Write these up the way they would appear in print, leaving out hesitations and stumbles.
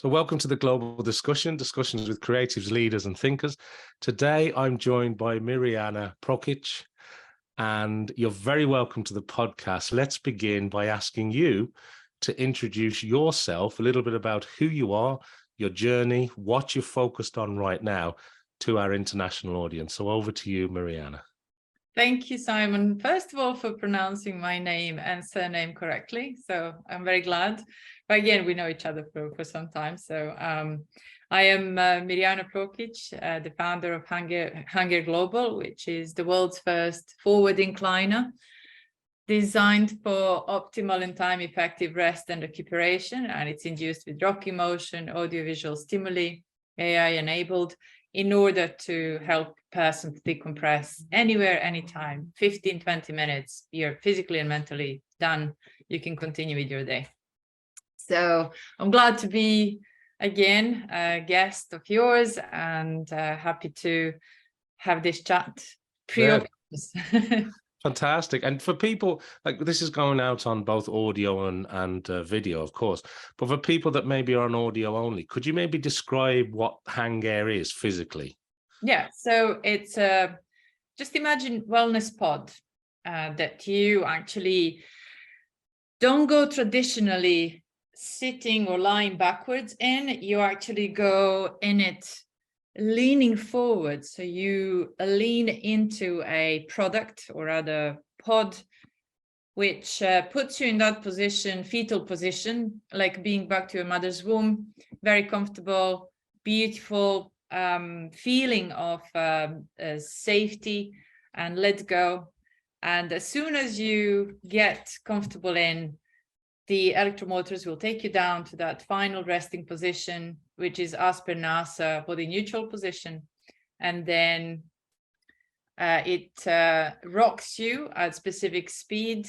So welcome to the Global Discussions with creatives, leaders and thinkers. Today, I'm joined by Mirjana Prokic, and you're very welcome to the podcast. Let's begin by asking you to introduce yourself, a little bit about who you are, your journey, what you're focused on right now to our international audience. So over to you, Mirjana. Thank you, Simon. First of all, for pronouncing my name and surname correctly. So I'm very glad. But again, we know each other for some time. So I am Mirjana Prokic, the founder of hangAIR Global, which is the world's first forward incliner designed for optimal and time-effective rest and recuperation. And it's induced with rocking motion, audiovisual stimuli, AI-enabled, in order to help person to decompress anywhere, anytime, 15, 20 minutes, you're physically and mentally done. You can continue with your day. So I'm glad to be, again, a guest of yours and happy to have this chat. Fantastic. And for people, like, this is going out on both audio and video, of course, but for people that maybe are on audio only, could you maybe describe what hangAIR is physically? Yeah, so it's just imagine wellness pod that you actually don't go traditionally sitting or lying backwards in, you actually go in it leaning forward. So you lean into a product or rather pod, which puts you in that position, fetal position, like being back to your mother's womb, very comfortable, beautiful feeling of safety and let go. And as soon as you get comfortable in, the electromotors will take you down to that final resting position, which is as per NASA, body neutral position. And then it rocks you at specific speed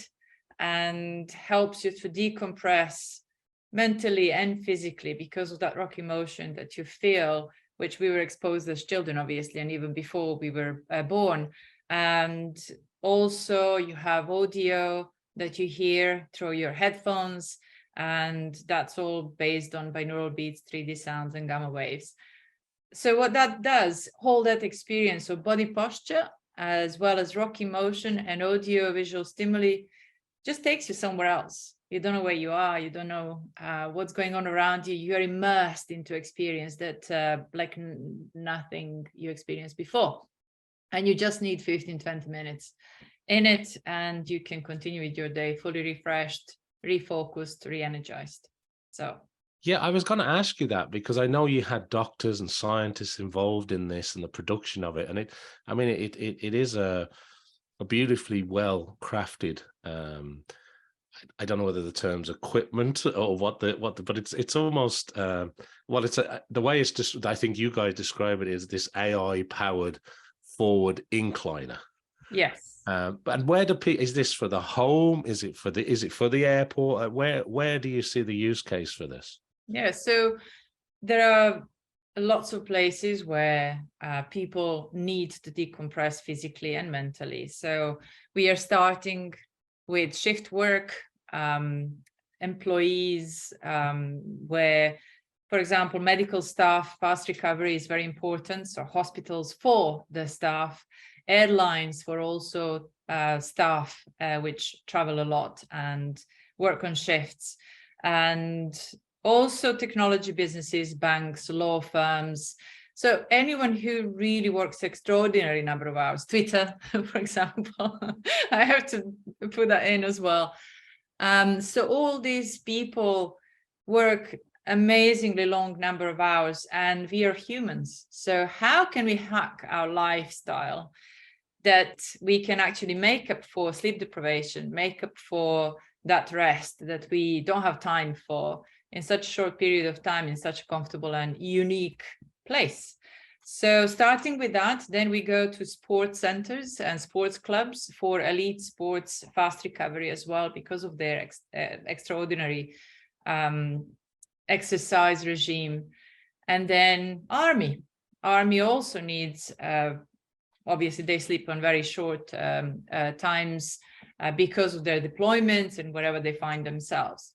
and helps you to decompress mentally and physically because of that rocking motion that you feel, which we were exposed as children, obviously, and even before we were born. And also you have audio that you hear through your headphones, and that's all based on binaural beats, 3D sounds and gamma waves. So what that does, hold that experience of body posture as well as rocking motion and audio visual stimuli, just takes you somewhere else. You don't know where you are, you don't know what's going on around you, you're immersed into experience that like nothing you experienced before. And you just need 15-20 minutes in it, and you can continue with your day fully refreshed, refocused, re-energized. So yeah, I was going to ask you that because I know you had doctors and scientists involved in this and the production of it, and it is a beautifully well crafted. I don't know whether the term's equipment or but it's almost the way it's just, I think you guys describe it, is this AI powered forward incliner. Yes. And where is this for the home? Is it for the airport? Where do you see the use case for this? Yeah, so there are lots of places where people need to decompress physically and mentally. So we are starting with shift work, employees, where, for example, medical staff, fast recovery is very important. So hospitals for the staff, airlines for also staff which travel a lot and work on shifts, and also technology businesses, banks, law firms. So anyone who really works extraordinary number of hours, Twitter, for example, I have to put that in as well. So all these people work amazingly long number of hours, and we are humans. So how can we hack our lifestyle that we can actually make up for sleep deprivation, make up for that rest that we don't have time for in such a short period of time in such a comfortable and unique place? So starting with that, then we go to sports centers and sports clubs for elite sports fast recovery as well, because of their extraordinary exercise regime. And then army also needs, obviously they sleep on very short times because of their deployments and wherever they find themselves.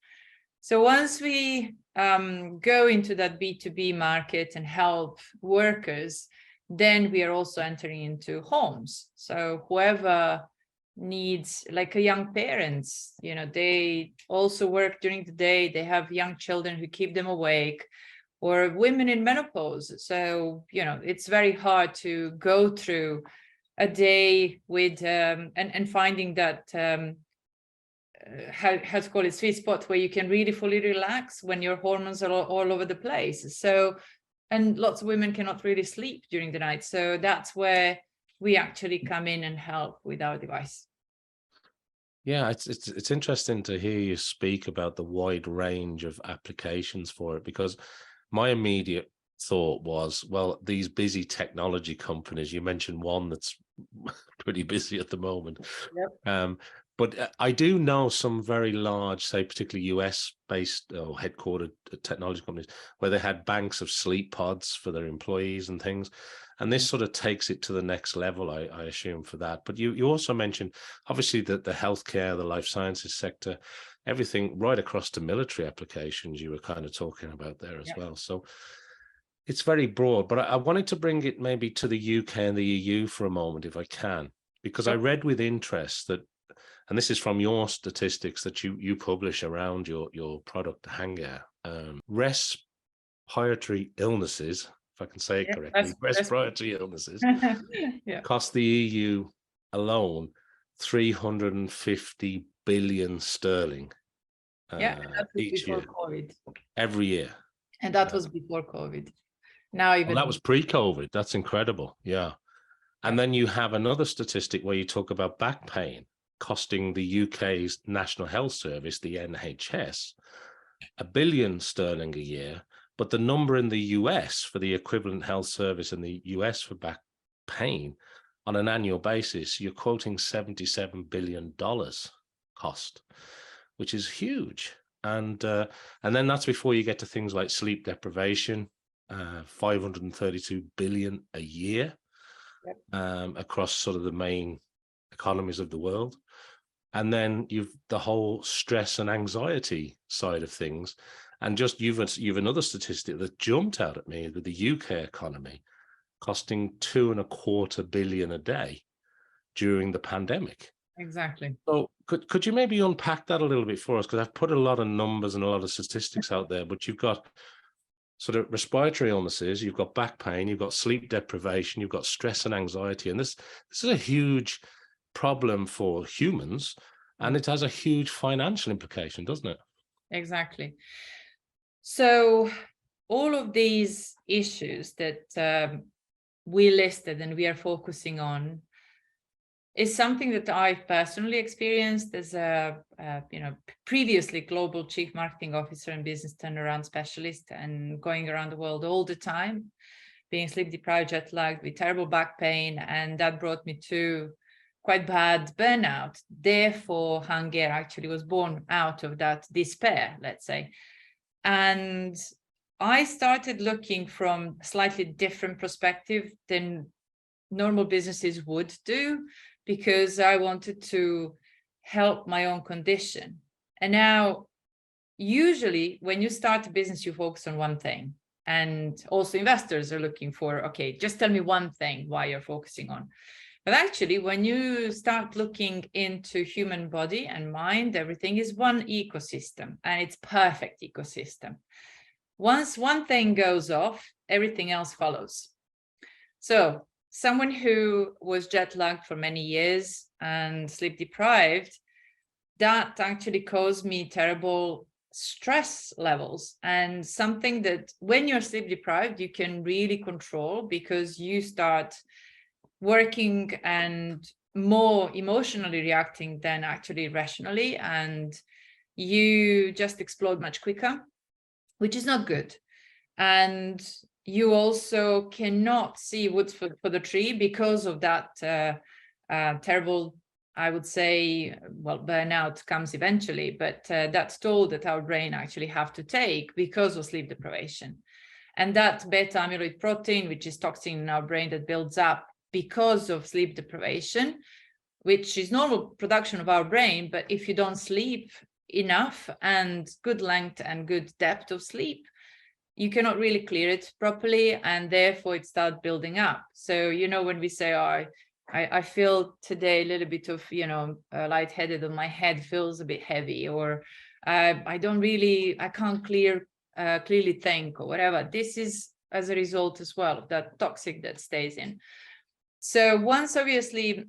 So once we go into that B2B market and help workers, then we are also entering into homes. So whoever needs, like a young parents, you know, they also work during the day, they have young children who keep them awake, or women in menopause. So, you know, it's very hard to go through a day with and finding that how to call it, sweet spot where you can really fully relax when your hormones are all over the place. So, and lots of women cannot really sleep during the night. So that's where we actually come in and help with our device. Yeah, it's interesting to hear you speak about the wide range of applications for it, because my immediate thought was, well, these busy technology companies, you mentioned one that's pretty busy at the moment. Yep. But I do know some very large, say, particularly US based or headquartered technology companies where they had banks of sleep pods for their employees and things. And this sort of takes it to the next level, I assume, for that. But you also mentioned, obviously, that the healthcare, the life sciences sector, everything right across to military applications you were kind of talking about there as well. So it's very broad. But I wanted to bring it maybe to the UK and the EU for a moment, if I can, because I read with interest that, and this is from your statistics that you publish around your product, hangAIR, respiratory illnesses, if I can say it correctly, respiratory illnesses cost the EU alone 350 billion sterling each year, COVID. Every year. And that was before COVID. Now even that was pre-COVID. That's incredible. Yeah. And then you have another statistic where you talk about back pain costing the UK's National Health Service, the NHS, 1 billion sterling a year. But the number in the US for the equivalent health service in the US for back pain on an annual basis, you're quoting $77 billion cost, which is huge. And then that's before you get to things like sleep deprivation, 532 billion a year across sort of the main economies of the world. And then you've the whole stress and anxiety side of things. And just you've another statistic that jumped out at me with the UK economy costing 2.25 billion a day during the pandemic. Exactly. So could you maybe unpack that a little bit for us? Because I've put a lot of numbers and a lot of statistics out there, but you've got sort of respiratory illnesses, you've got back pain, you've got sleep deprivation, you've got stress and anxiety. And this is a huge problem for humans, and it has a huge financial implication, doesn't it? Exactly. So all of these issues that we listed and we are focusing on is something that I've personally experienced as a previously global chief marketing officer and business turnaround specialist, and going around the world all the time, being sleep deprived, jet lagged, with terrible back pain, and that brought me to quite bad burnout. Therefore, hangAIR actually was born out of that despair, let's say. And I started looking from a slightly different perspective than normal businesses would do, because I wanted to help my own condition. And now, usually when you start a business, you focus on one thing. And also investors are looking for, okay, just tell me one thing why you're focusing on. But actually, when you start looking into human body and mind, everything is one ecosystem, and it's perfect ecosystem. Once one thing goes off, everything else follows. So someone who was jet lagged for many years and sleep deprived, that actually caused me terrible stress levels, and something that when you're sleep deprived, you can really control, because you start working and more emotionally reacting than actually rationally, and you just explode much quicker, which is not good. And you also cannot see wood for the tree because of that terrible, I would say, well, burnout comes eventually, but that toll that our brain actually have to take because of sleep deprivation. And that beta amyloid protein, which is toxin in our brain that builds up because of sleep deprivation, which is normal production of our brain, but if you don't sleep, enough and good length and good depth of sleep, you cannot really clear it properly, and therefore it starts building up. So, when we say, oh, I feel today a little bit of, lightheaded, or my head feels a bit heavy, or I can't clearly think, or whatever. This is as a result as well of that toxic that stays in. So once obviously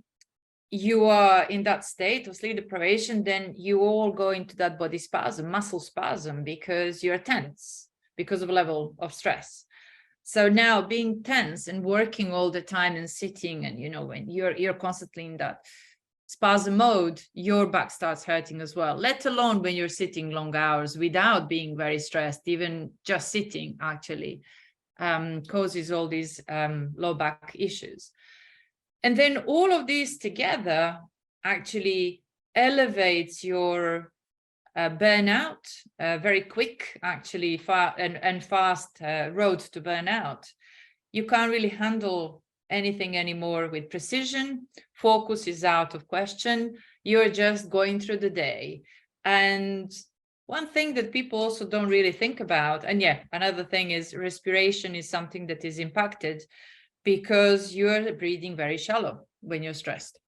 you are in that state of sleep deprivation, then you all go into that body spasm, muscle spasm, because you're tense because of a level of stress. So now being tense and working all the time and sitting, and when you're constantly in that spasm mode, your back starts hurting as well, let alone when you're sitting long hours without being very stressed. Even just sitting actually causes all these low back issues. And then all of these together actually elevates your burnout, very quick, actually, fast road to burnout. You can't really handle anything anymore with precision. Focus is out of question. You're just going through the day. And one thing that people also don't really think about, and another thing is respiration is something that is impacted, because you're breathing very shallow when you're stressed.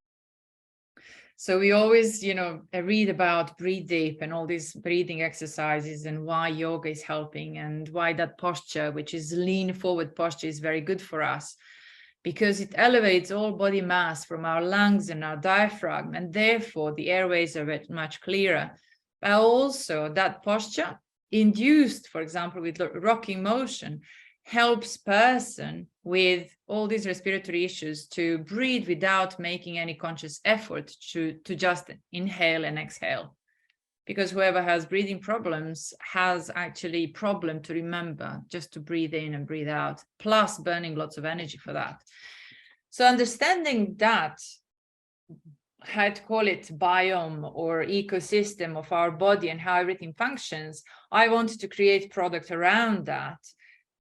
So we always, read about breathe deep and all these breathing exercises, and why yoga is helping, and why that posture, which is lean forward posture, is very good for us, because it elevates all body mass from our lungs and our diaphragm, and therefore the airways are much clearer. But also that posture induced, for example, with rocking motion, helps person with all these respiratory issues to breathe without making any conscious effort to just inhale and exhale. Because whoever has breathing problems has actually problem to remember just to breathe in and breathe out, plus burning lots of energy for that. So understanding that, how to call it, biome or ecosystem of our body and how everything functions, I wanted to create product around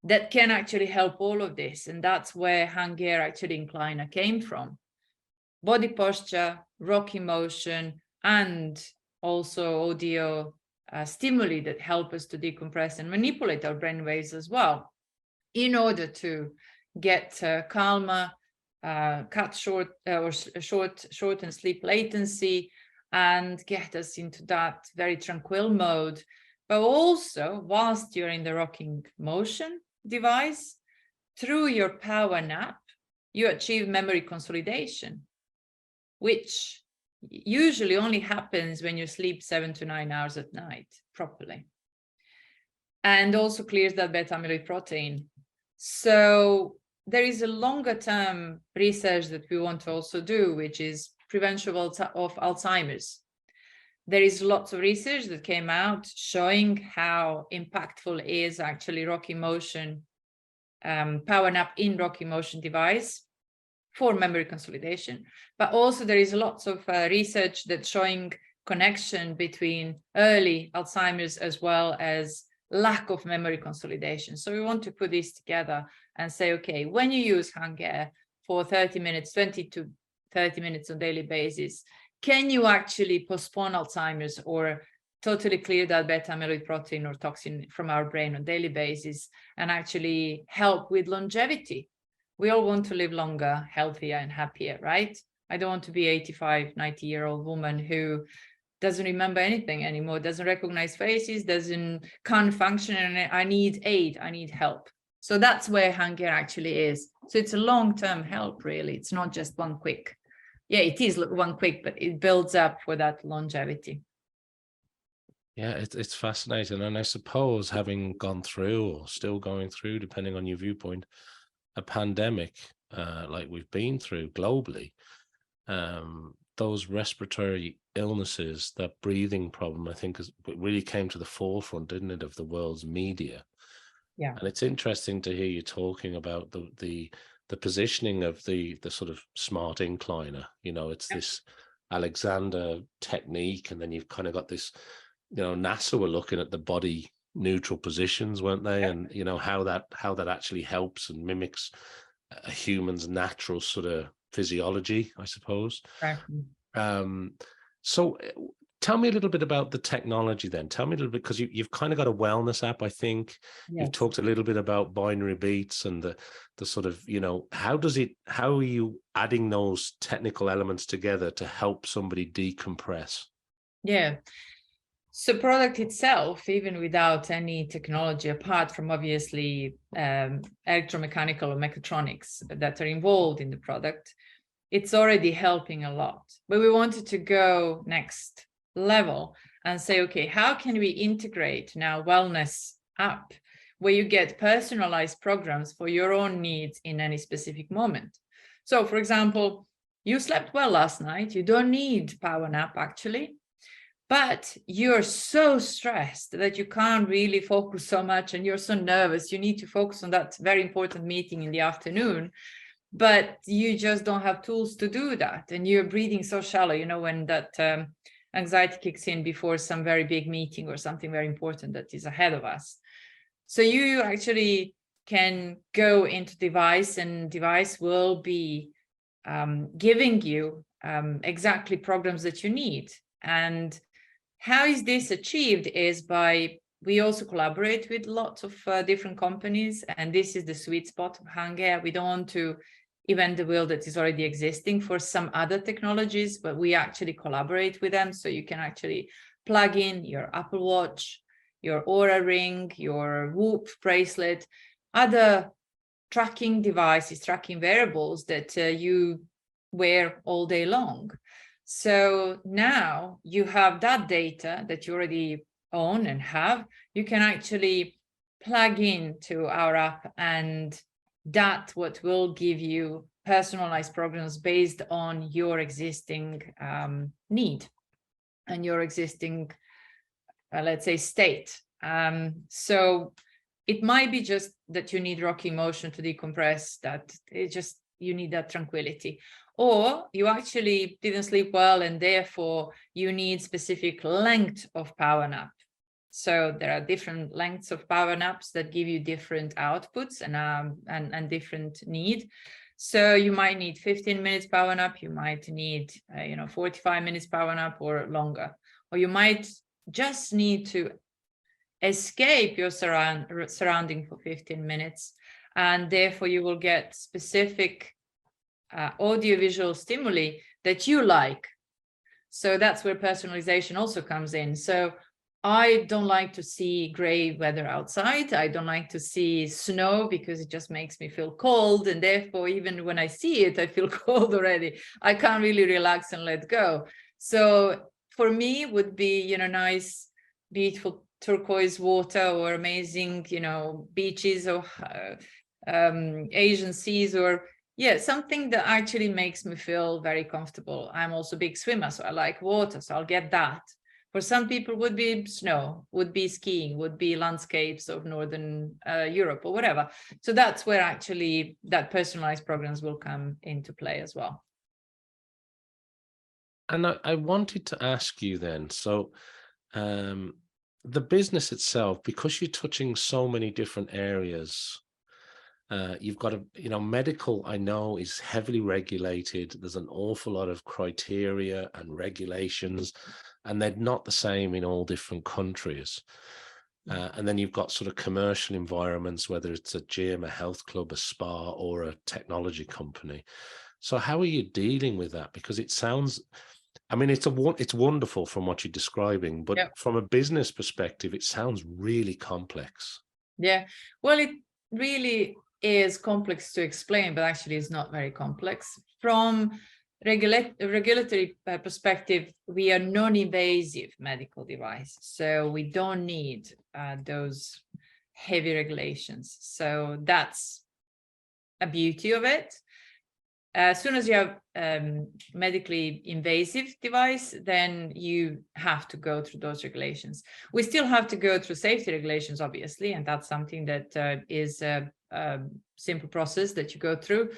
that can actually help all of this. And that's where hangAIR actually Incliner came from. Body posture, rocking motion, and also audio stimuli that help us to decompress and manipulate our brain waves as well, in order to get calmer, cut short and sleep latency, and get us into that very tranquil mode. But also, whilst you're in the rocking motion device, through your power nap, you achieve memory consolidation, which usually only happens when you sleep 7 to 9 hours at night properly, and also clears that beta amyloid protein. So there is a longer term research that we want to also do, which is prevention of Alzheimer's. There is lots of research that came out showing how impactful is actually rocking motion, power nap in rocking motion device for memory consolidation. But also there is lots of research that's showing connection between early Alzheimer's as well as lack of memory consolidation. So we want to put this together and say, okay, when you use hangAIR for 30 minutes, 20 to 30 minutes on a daily basis, can you actually postpone Alzheimer's or totally clear that beta amyloid protein or toxin from our brain on a daily basis, and actually help with longevity? We all want to live longer, healthier, and happier, right? I don't want to be 85, 90-year-old woman who doesn't remember anything anymore, doesn't recognize faces, can't function, and I need aid, I need help. So that's where hangAIR actually is. So it's a long-term help, really. It's not just one quick. Yeah, it is one quick, but it builds up for that longevity. Yeah, it's fascinating. And I suppose, having gone through, or still going through, depending on your viewpoint, a pandemic like we've been through globally, those respiratory illnesses, that breathing problem, I think really came to the forefront, didn't it, of the world's media. Yeah. And it's interesting to hear you talking about the positioning of the sort of smart incliner. It's this Alexander technique, and then you've kind of got this, NASA were looking at the body neutral positions, weren't they? And how that actually helps and mimics a human's natural sort of physiology, I suppose. Right. So tell me a little bit about the technology then. Tell me a little bit, because you've kind of got a wellness app, I think. You've Yes. talked a little bit about binary beats and the sort of, how are you adding those technical elements together to help somebody decompress? Yeah. So product itself, even without any technology, apart from obviously electromechanical or mechatronics that are involved in the product, it's already helping a lot. But we wanted to go next level and say, okay, how can we integrate now wellness app where you get personalized programs for your own needs in any specific moment? So for example, you slept well last night, you don't need power nap actually, but you're so stressed that you can't really focus so much and you're so nervous. You need to focus on that very important meeting in the afternoon, but you just don't have tools to do that. And you're breathing so shallow, when that anxiety kicks in before some very big meeting or something very important that is ahead of us. So you actually can go into device, and device will be giving you exactly programs that you need. And how is this achieved is we also collaborate with lots of different companies, and this is the sweet spot of hangAIR. We don't want to invent the wheel that is already existing for some other technologies, but we actually collaborate with them. So you can actually plug in your Apple Watch, your Oura Ring, your Whoop bracelet, other tracking devices, tracking wearables that you wear all day long. So now you have that data that you already own and have, you can actually plug into our app, and that what will give you personalized programs based on your existing need and your existing, let's say, state. So it might be just that you need rocking motion to decompress, that you need that tranquility. Or you actually didn't sleep well and therefore you need specific length of power nap. So there are different lengths of power naps that give you different outputs and different need. So you might need 15 minutes power nap, you might need 45 minutes power nap or longer, or you might just need to escape your surrounding for 15 minutes, and therefore you will get specific audiovisual stimuli that you like. So that's where personalization also comes in. So I don't like to see gray weather outside. I don't like to see snow because it just makes me feel cold. And therefore, even when I see it, I feel cold already. I can't really relax and let go. So for me, would be, nice, beautiful turquoise water, or amazing, beaches, or Asian seas, or something that actually makes me feel very comfortable. I'm also a big swimmer, so I like water, so I'll get that. For some people, would be snow, would be skiing, would be landscapes of Northern Europe or whatever. So that's where actually that personalized programs will come into play as well. And I wanted to ask you then, so the business itself, because you're touching so many different areas, you've got medical, I know, is heavily regulated. There's an awful lot of criteria and regulations, and they're not the same in all different countries. And then you've got sort of commercial environments, whether it's a gym, a health club, a spa, or a technology company. So how are you dealing with that? Because it sounds, it's wonderful from what you're describing, but from a business perspective, it sounds really complex. Yeah, well, it really is complex to explain, but actually it's not very complex. From regulatory perspective, we are non-invasive medical device, so we don't need those heavy regulations. So that's a beauty of it. As soon as you have medically invasive device, then you have to go through those regulations. We still have to go through safety regulations, obviously, and that's something that is a simple process that you go through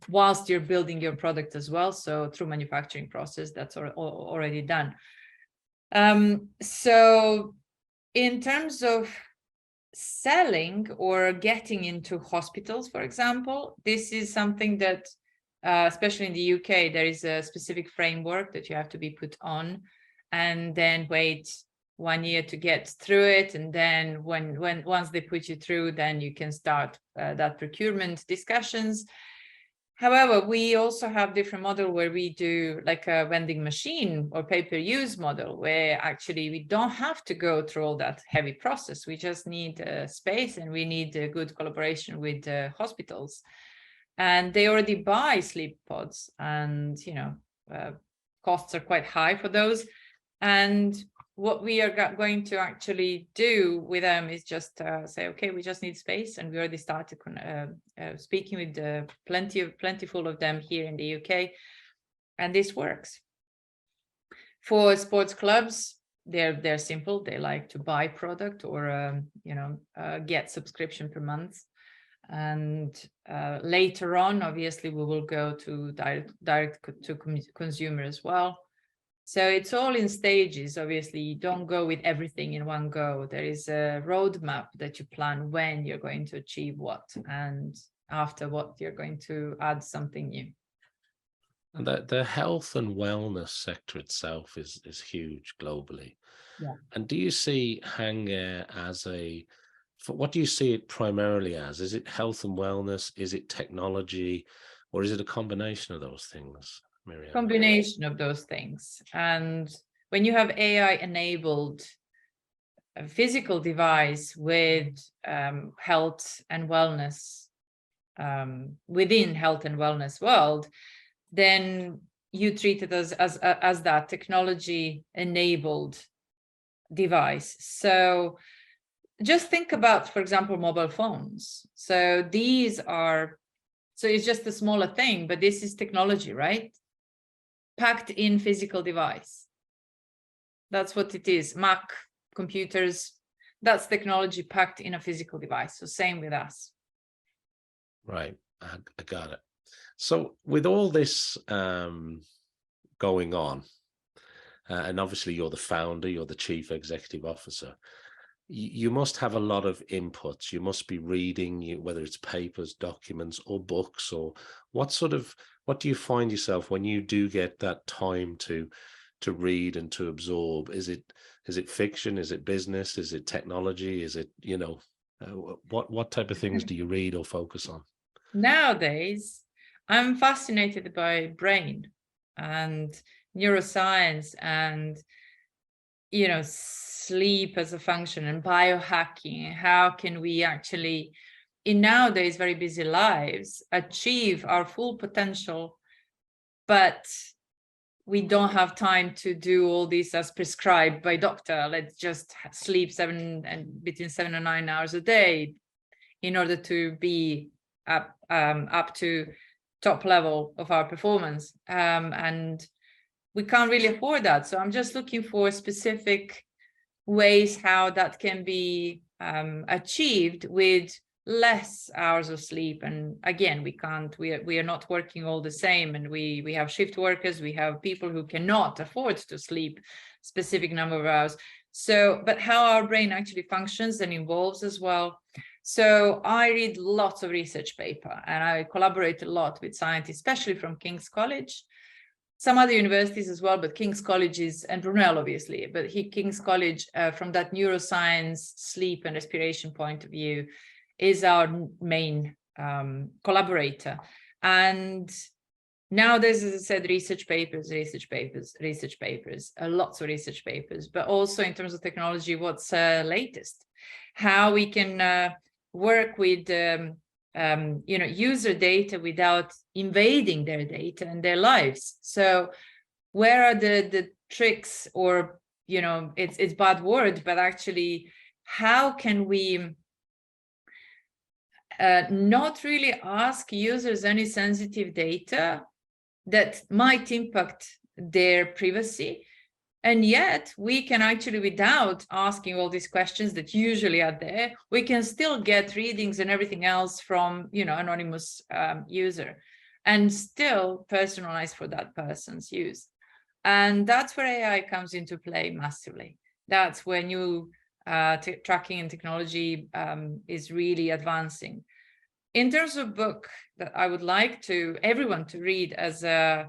whilst you're building your product as well. So through manufacturing process, that's already done. So in terms of selling or getting into hospitals, for example, this is something that, especially in the UK, there is a specific framework that you have to be put on. and then wait 1 year to get through it. And then once they put you through, then you can start that procurement discussions. However, we also have different model where we do like a vending machine or pay-per-use model, where actually we don't have to go through all that heavy process. We just need space, and we need a good collaboration with hospitals. And they already buy sleep pods, and costs are quite high for those. And what we are going to actually do with them is just say, okay, we just need space. And we already started speaking with plentiful of them here in the UK, and this works. For sports clubs, they're simple. They like to buy product or get subscription per month. And later on, obviously, we will go to direct to consumer as well. So it's all in stages. Obviously, you don't go with everything in one go. There is a roadmap that you plan when you're going to achieve what, and after what you're going to add something new. And the health and wellness sector itself is huge globally. Yeah. And do you see hangAIR as what do you see it primarily as? Is it health and wellness? Is it technology? Or is it a combination of those things, Mirjana? Combination of those things. And when you have AI enabled a physical device with health and wellness within health and wellness world, then you treat it as that technology enabled device. So just think about, for example, mobile phones. So it's just a smaller thing, but this is technology, right? Packed in physical device. That's what it is. Mac, computers, that's technology packed in a physical device. So same with us. Right, I got it. So with all this going on, and obviously you're the founder, you're the chief executive officer, you must have a lot of inputs. You must be reading, whether it's papers, documents, or books, or what do you find yourself when you do get that time to read and to absorb? Is it fiction? Is it business? Is it technology? Is it, what type of things do you read or focus on? Nowadays, I'm fascinated by brain and neuroscience and, sleep as a function and biohacking. How can we actually, in nowadays very busy lives, achieve our full potential, but we don't have time to do all this as prescribed by doctor. Let's just sleep between 7 and 9 hours a day in order to be up to top level of our performance. And we can't really afford that. So I'm just looking for specific ways how that can be achieved with less hours of sleep. And again, we are not working all the same, and we have shift workers, we have people who cannot afford to sleep specific number of hours. So, but how our brain actually functions and evolves as well. So I read lots of research paper, and I collaborate a lot with scientists, especially from King's College, some other universities as well, but King's College and Brunel, obviously, but King's College, from that neuroscience, sleep and respiration point of view, is our main collaborator. And now there's, as I said, research papers, lots of research papers, but also in terms of technology, what's latest, how we can work with user data without invading their data and their lives. So where are the tricks, or it's bad word, but actually how can we not really ask users any sensitive data that might impact their privacy, and yet we can actually, without asking all these questions that usually are there, we can still get readings and everything else from anonymous user, and still personalize for that person's use. And that's where AI comes into play massively. That's when new tracking and technology is really advancing. In terms of book that I would like everyone to read as a,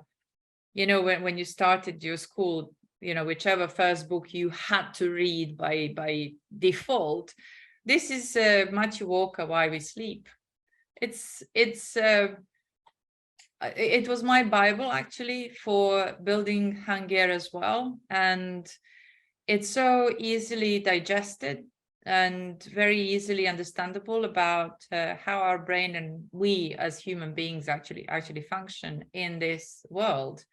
when you started your school, whichever first book you had to read by default, this is Matthew Walker, Why We Sleep. It was my Bible actually for building hangAIR as well, and it's so easily digested and very easily understandable about how our brain and we as human beings actually function in this world,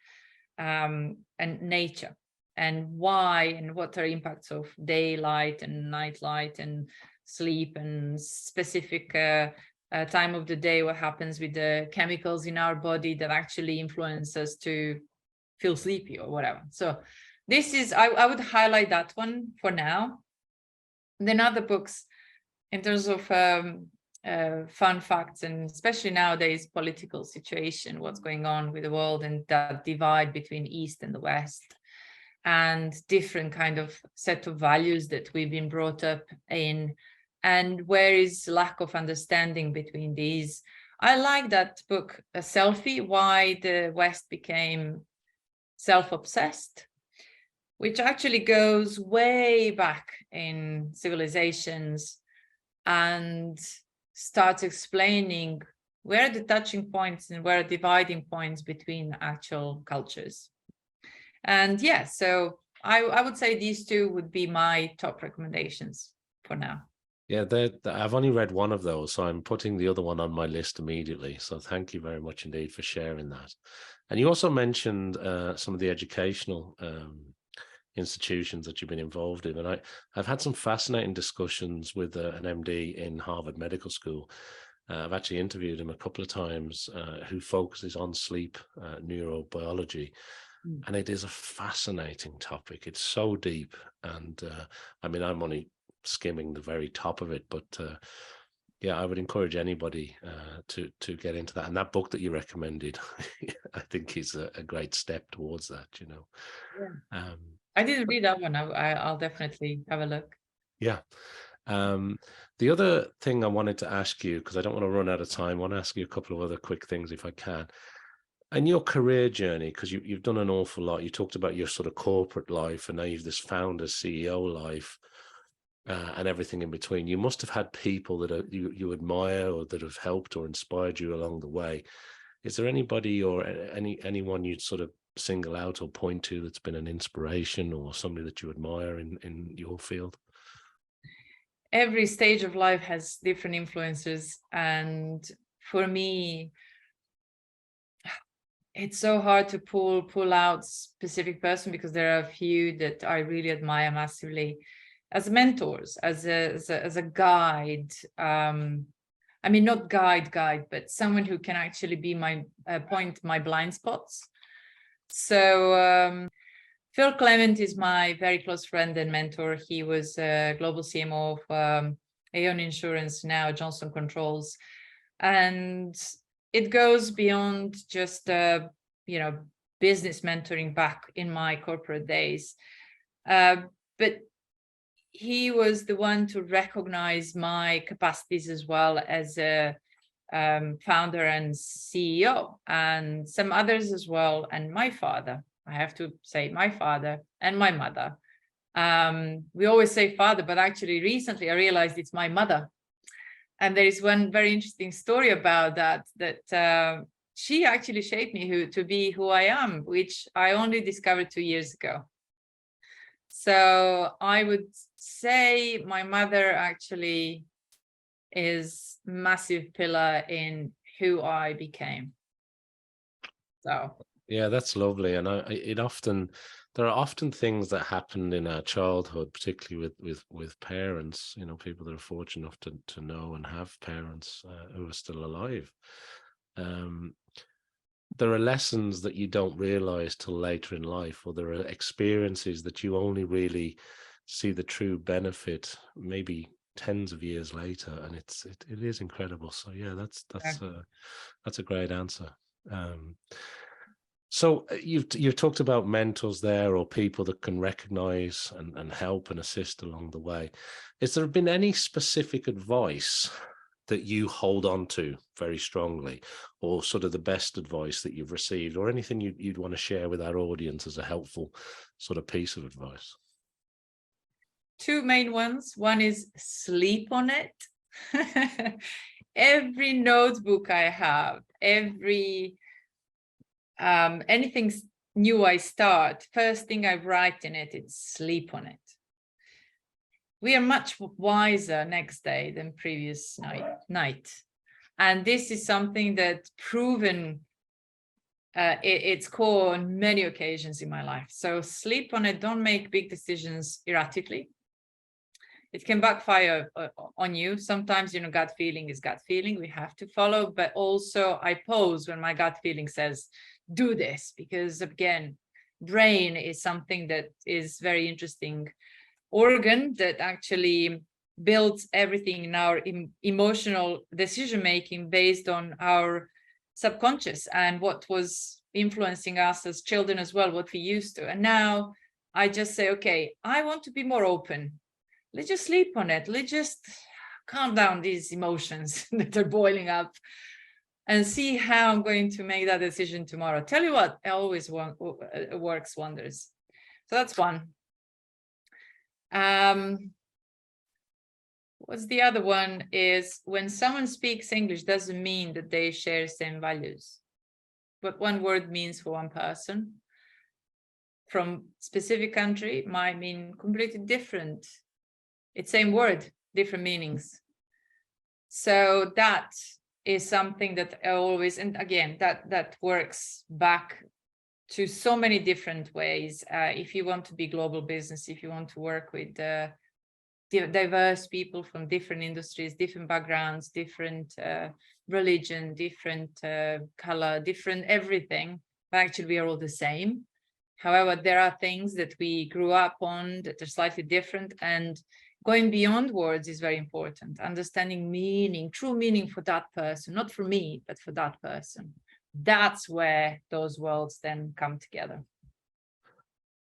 and nature, and why and what are impacts of daylight and nightlight and sleep and specific time of the day, what happens with the chemicals in our body that actually influence us to feel sleepy or whatever. So this is, I would highlight that one for now. Then other books in terms of fun facts, and especially nowadays political situation, what's going on with the world and that divide between East and the West, and different kind of set of values that we've been brought up in, and where is lack of understanding between these. I like that book, A Selfie, Why the West Became Self-Obsessed, which actually goes way back in civilizations and starts explaining where are the touching points and where are dividing points between actual cultures. And yeah, so I would say these two would be my top recommendations for now. Yeah, I've only read one of those, so I'm putting the other one on my list immediately. So thank you very much indeed for sharing that. And you also mentioned some of the educational institutions that you've been involved in. And I've had some fascinating discussions with an MD in Harvard Medical School. I've actually interviewed him a couple of times, who focuses on sleep neurobiology. And it is a fascinating topic. It's so deep. And I mean, I'm only skimming the very top of it, but yeah, I would encourage anybody to get into that. And that book that you recommended, I think is a great step towards that, Yeah. I didn't read that one. I'll definitely have a look. Yeah. The other thing I wanted to ask you, because I don't want to run out of time, I want to ask you a couple of other quick things if I can. And your career journey, because you've done an awful lot. You talked about your sort of corporate life, and now you've this founder CEO life. And everything in between. You must have had people that you admire or that have helped or inspired you along the way. Is there anybody or anyone you'd sort of single out or point to that's been an inspiration, or somebody that you admire in your field? Every stage of life has different influences, and for me, it's so hard to pull out specific person, because there are a few that I really admire massively as mentors, as a guide. I mean, not guide, but someone who can actually be my point my blind spots. So Phil Clement is my very close friend and mentor. He was a global CMO of Aon Insurance, now Johnson Controls, and it goes beyond just business mentoring back in my corporate days, but he was the one to recognize my capacities as well as a founder and CEO, and some others as well. And my father, I have to say, my father and my mother. We always say father, but actually recently I realized it's my mother. And there is one very interesting story about that she actually shaped me to be who I am, which I only discovered 2 years ago. So I would say my mother actually is a massive pillar in who I became. So yeah, that's lovely. And there are often things that happened in our childhood, particularly with parents, people that are fortunate enough to know and have parents who are still alive. There are lessons that you don't realize till later in life, or there are experiences that you only really see the true benefit maybe tens of years later, and it is incredible. So yeah, that's a great answer. So you've talked about mentors there, or people that can recognize and help and assist along the way. Has there been any specific advice that you hold on to very strongly, or sort of the best advice that you've received, or anything you'd want to share with our audience as a helpful sort of piece of advice? Two main ones. One is sleep on it. Every notebook I have, every anything new I start, first thing I write in it, it's sleep on it. We are much wiser next day than previous night. And this is something that's proven its core on many occasions in my life. So sleep on it, don't make big decisions erratically. It can backfire on you. Sometimes, gut feeling is gut feeling. We have to follow, but also I pause when my gut feeling says, do this, because again, brain is something that is very interesting organ that actually builds everything in our emotional decision making based on our subconscious and what was influencing us as children as well, what we used to. And now I just say, okay, I want to be more open. Let's just sleep on it. Let's just calm down these emotions that are boiling up and see how I'm going to make that decision tomorrow. Tell you what, it always works wonders. So that's one. What's the other one is when someone speaks English doesn't mean that they share same values. What one word means for one person from specific country might mean completely different. It's same word, different meanings. So that is something that I always, and again, that works back to so many different ways. If you want to be global business, if you want to work with diverse people from different industries, different backgrounds, different religion, different color, different everything, but actually we are all the same. However, there are things that we grew up on that are slightly different, and going beyond words is very important. Understanding meaning, true meaning for that person, not for me, but for that person. That's where those worlds then come together.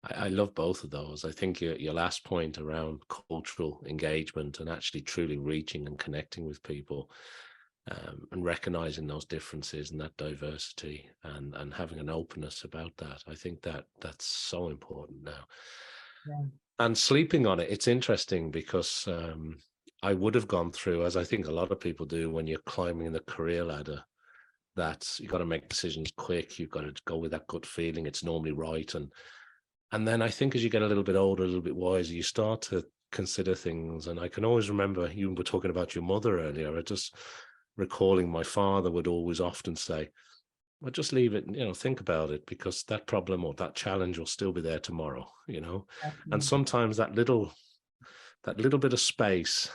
I love both of those. I think your last point around cultural engagement and actually truly reaching and connecting with people, and recognizing those differences and that diversity and having an openness about that. I think that's so important now. Yeah. And sleeping on it, it's interesting because I would have gone through, as I think a lot of people do when you're climbing the career ladder, that you got to make decisions quick. You've got to go with that gut feeling. It's normally right. And then I think as you get a little bit older, a little bit wiser, you start to consider things. And I can always remember, you were talking about your mother earlier. I just recalling my father would always often say, well, just leave it, think about it, because that problem or that challenge will still be there tomorrow, And sometimes that little bit of space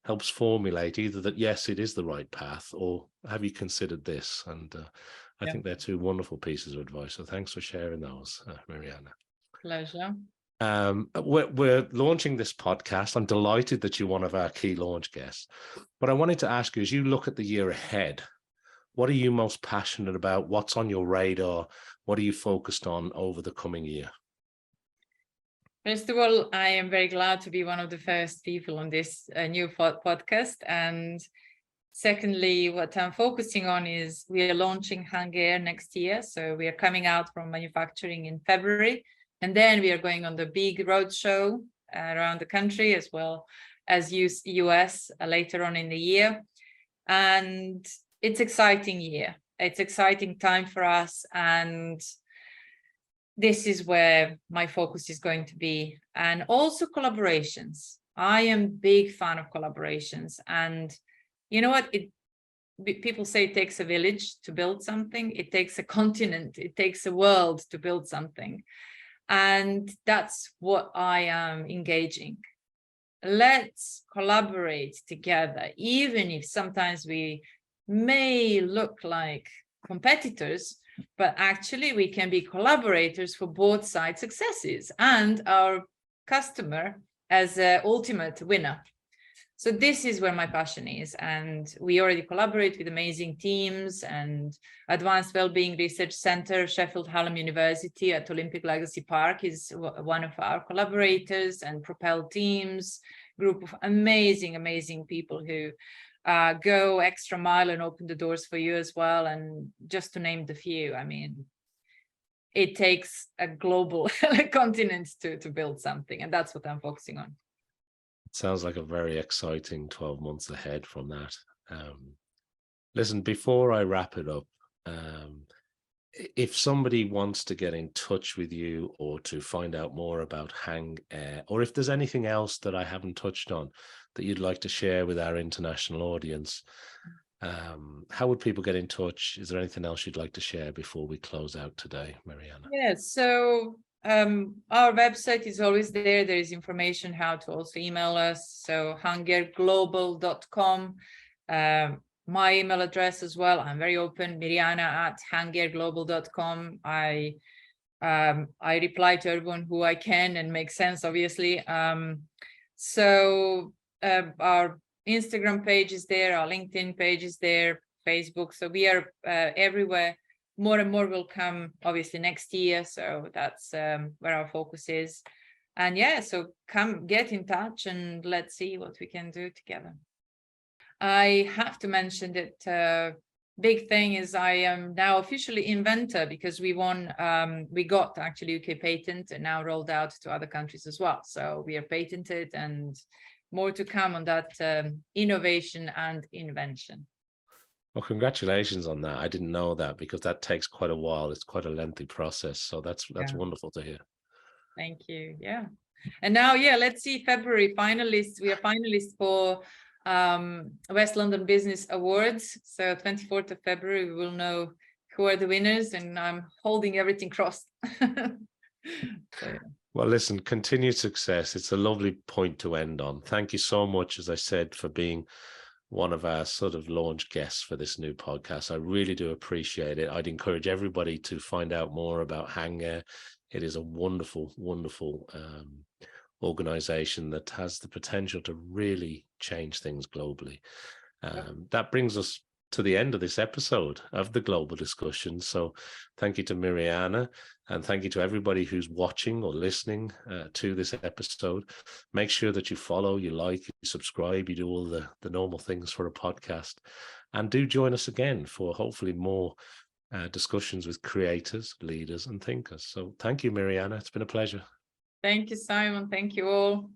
helps formulate either that, yes, it is the right path, or have you considered this? And I think they're two wonderful pieces of advice. So thanks for sharing those, Mirjana. Pleasure. We're launching this podcast. I'm delighted that you're one of our key launch guests. But I wanted to ask you, as you look at the year ahead, what are you most passionate about? What's on your radar? What are you focused on over the coming year? First of all, I am very glad to be one of the first people on this new podcast. And secondly, what I'm focusing on is we are launching hangAIR next year. So we are coming out from manufacturing in February, and then we are going on the big roadshow around the country as well as US later on in the year. And it's exciting year. It's exciting time for us. And this is where my focus is going to be. And also collaborations. I am a big fan of collaborations. And you know what? People say it takes a village to build something. It takes a continent. It takes a world to build something. And that's what I am engaging. Let's collaborate together, even if sometimes we may look like competitors, but actually we can be collaborators for both sides' successes and our customer as an ultimate winner. So this is where my passion is. And we already collaborate with amazing teams and Advanced Wellbeing Research Center, Sheffield Hallam University at Olympic Legacy Park is one of our collaborators, and Propel Teams, group of amazing people who go extra mile and open the doors for you as well. And just to name the few, I mean, it takes a global continent to build something, and that's what I'm focusing on. Sounds like a very exciting 12 months ahead from that. Listen, before I wrap it up, if somebody wants to get in touch with you or to find out more about hangAIR, or if there's anything else that I haven't touched on that you'd like to share with our international audience, how would people get in touch? Is there anything else you'd like to share before we close out today, Mirjana? Yes, so our website is always there. There is information how to also email us. So hangAIRglobal.com. My email address as well. I'm very open, Mirjana@hangAIRglobal.com. I reply to everyone who I can and make sense, obviously. So our Instagram page is there, our LinkedIn page is there, Facebook. So we are everywhere. More and more will come, obviously, next year. So that's where our focus is. And yeah, so come get in touch and let's see what we can do together. I have to mention that big thing is I am now officially inventor, because we got actually UK patent and now rolled out to other countries as well. So we are patented, and more to come on that innovation and invention. Well, congratulations on that. I didn't know that, because that takes quite a while. It's quite a lengthy process. So that's wonderful to hear. Thank you. Yeah. And now, yeah, let's see, February finalists. We are finalists for West London Business Awards. So 24th of February, we will know who are the winners, and I'm holding everything crossed. So, yeah. Well, listen, continued success. It's a lovely point to end on. Thank you so much, as I said, for being one of our sort of launch guests for this new podcast. I really do appreciate it. I'd encourage everybody to find out more about hangAIR. It is a wonderful, wonderful organization that has the potential to really change things globally. That brings us to the end of this episode of the Global Discussion. So thank you to Mirjana, and thank you to everybody who's watching or listening to this episode. Make sure that you follow, you like, you subscribe, you do all the normal things for a podcast. And do join us again for hopefully more discussions with creators, leaders, and thinkers. So thank you, Mirjana. It's been a pleasure. Thank you, Simon. Thank you all.